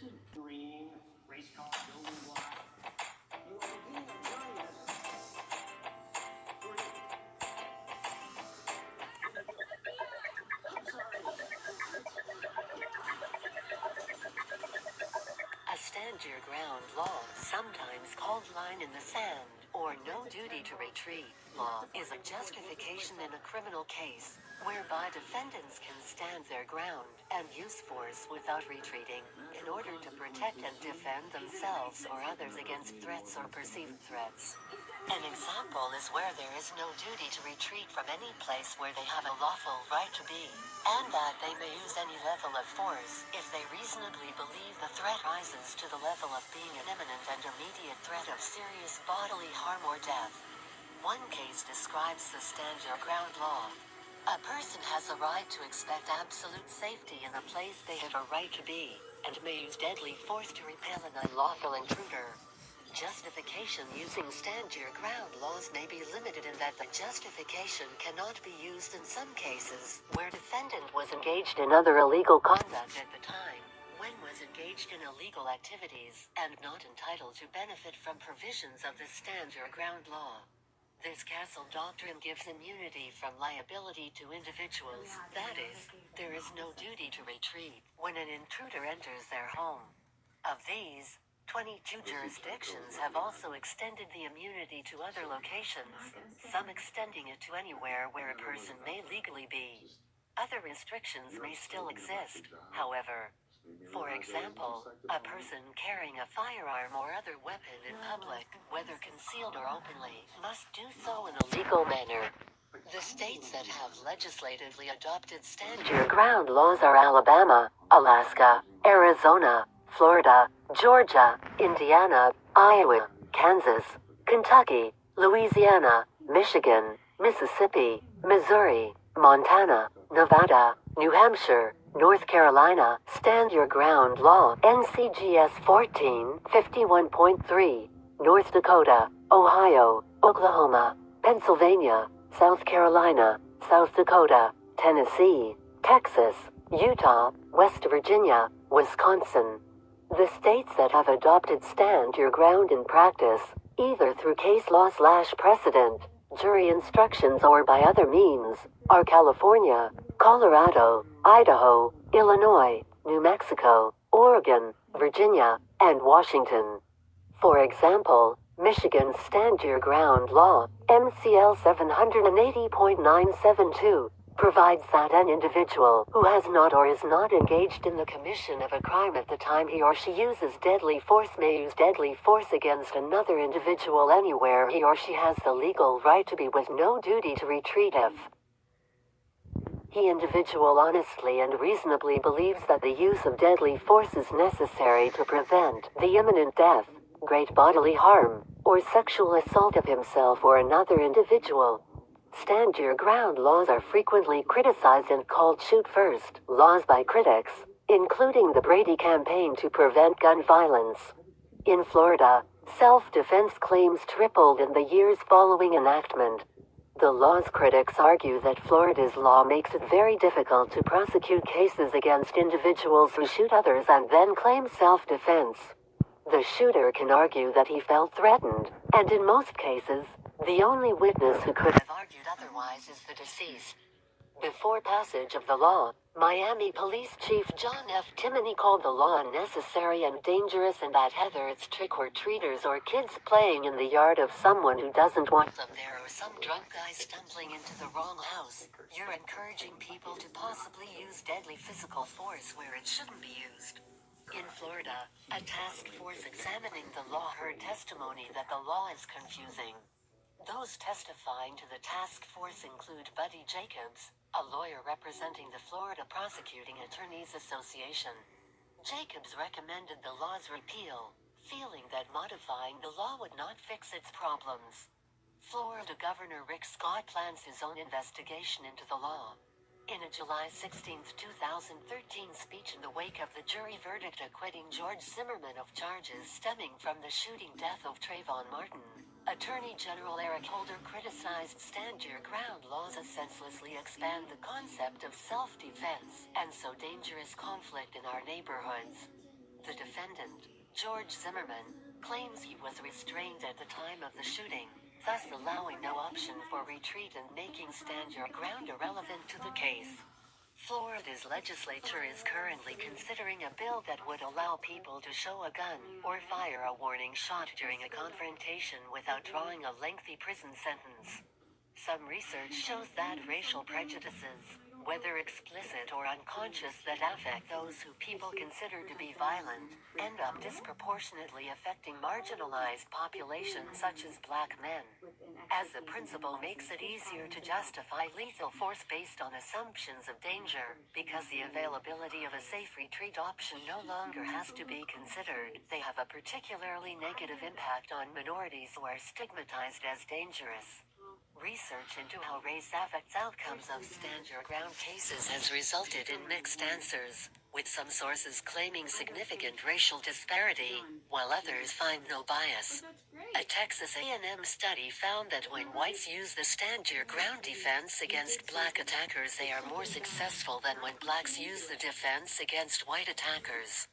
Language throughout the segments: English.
A stand your ground law, sometimes called line in the sand, or no duty to retreat law, is a justification in a criminal case, whereby defendants can stand their ground and use force without retreating, in order to protect and defend themselves or others against threats or perceived threats. An example is where there is no duty to retreat from any place where they have a lawful right to be, and that they may use any level of force if they reasonably believe the threat rises to the level of being an imminent and immediate threat of serious bodily harm or death. One case describes the stand your ground law. A person has a right to expect absolute safety in a place they have a right to be, and may use deadly force to repel an unlawful intruder. Justification using stand your ground laws may be limited in that the justification cannot be used in some cases where defendant was engaged in other illegal conduct at the time, when was engaged in illegal activities, and not entitled to benefit from provisions of the stand your ground law. This Castle doctrine gives immunity from liability to individuals, that is, there is no duty to retreat when an intruder enters their home. Of these, 22 jurisdictions have also extended the immunity to other locations, some extending it to anywhere where a person may legally be. Other restrictions may still exist, however. For example, a person carrying a firearm or other weapon in public, whether concealed or openly, must do so in a legal manner. The states that have legislatively adopted stand your ground laws are Alabama, Alaska, Arizona, Florida, Georgia, Indiana, Iowa, Kansas, Kentucky, Louisiana, Michigan, Mississippi, Missouri, Montana, Nevada, New Hampshire, North Carolina. Stand your ground law, NCGS 1451.3, North Dakota, Ohio, Oklahoma, Pennsylvania, South Carolina, South Dakota, Tennessee, Texas, Utah, West Virginia, Wisconsin. The states that have adopted stand your ground in practice, either through case law/precedent, jury instructions or by other means, are California, Colorado, Idaho, Illinois, New Mexico, Oregon, Virginia, and Washington. For example, Michigan's Stand Your Ground Law, MCL 780.972, provides that an individual who has not or is not engaged in the commission of a crime at the time he or she uses deadly force may use deadly force against another individual anywhere he or she has the legal right to be, with no duty to retreat if he individual honestly and reasonably believes that the use of deadly force is necessary to prevent the imminent death, great bodily harm, or sexual assault of himself or another individual. Stand your ground laws are frequently criticized and called shoot first laws by critics, including the Brady campaign to prevent gun violence. In Florida, self-defense claims tripled in the years following enactment. The law's critics argue that Florida's law makes it very difficult to prosecute cases against individuals who shoot others and then claim self-defense. The shooter can argue that he felt threatened, and in most cases, the only witness who could have argued otherwise is the deceased. Before passage of the law, Miami Police Chief John F. Timoney called the law unnecessary and dangerous, and that whether it's trick-or-treaters or kids playing in the yard of someone who doesn't want them there, or some drunk guy stumbling into the wrong house, you're encouraging people to possibly use deadly physical force where it shouldn't be used. In Florida, a task force examining the law heard testimony that the law is confusing. Those testifying to the task force include Buddy Jacobs, a lawyer representing the Florida Prosecuting Attorneys Association. Jacobs recommended the law's repeal, feeling that modifying the law would not fix its problems. Florida Governor Rick Scott plans his own investigation into the law. In a July 16, 2013 speech in the wake of the jury verdict acquitting George Zimmerman of charges stemming from the shooting death of Trayvon Martin, Attorney General Eric Holder criticized stand your ground laws as senselessly expand the concept of self-defense and so dangerous conflict in our neighborhoods. The defendant, George Zimmerman, claims he was restrained at the time of the shooting, thus allowing no option for retreat and making stand your ground irrelevant to the case. Florida's legislature is currently considering a bill that would allow people to show a gun or fire a warning shot during a confrontation without drawing a lengthy prison sentence. Some research shows that racial prejudices, whether explicit or unconscious, that affect those who people consider to be violent, end up disproportionately affecting marginalized populations such as black men. As the principle makes it easier to justify lethal force based on assumptions of danger, because the availability of a safe retreat option no longer has to be considered, they have a particularly negative impact on minorities who are stigmatized as dangerous. Research into how race affects outcomes of stand your ground cases has resulted in mixed answers, with some sources claiming significant racial disparity, while others find no bias. A Texas A&M study found that when whites use the stand your ground defense against black attackers, they are more successful than when blacks use the defense against white attackers.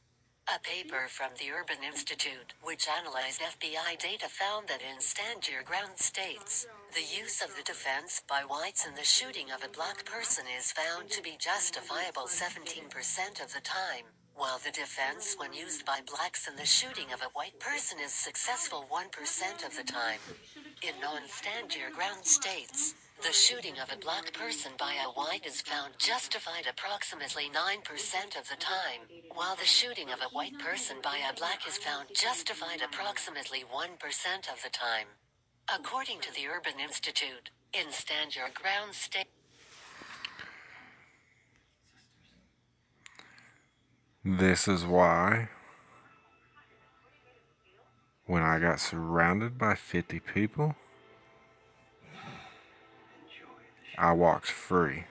A paper from the Urban Institute, which analyzed FBI data, found that in stand your ground states, the use of the defense by whites in the shooting of a black person is found to be justifiable 17% of the time, while the defense when used by blacks in the shooting of a white person is successful 1% of the time. In non-stand your ground states, the shooting of a black person by a white is found justified approximately 9% of the time, while the shooting of a white person by a black is found justified approximately 1% of the time. According to the Urban Institute, in stand your ground state. This is why, when I got surrounded by 50 people, I walked free.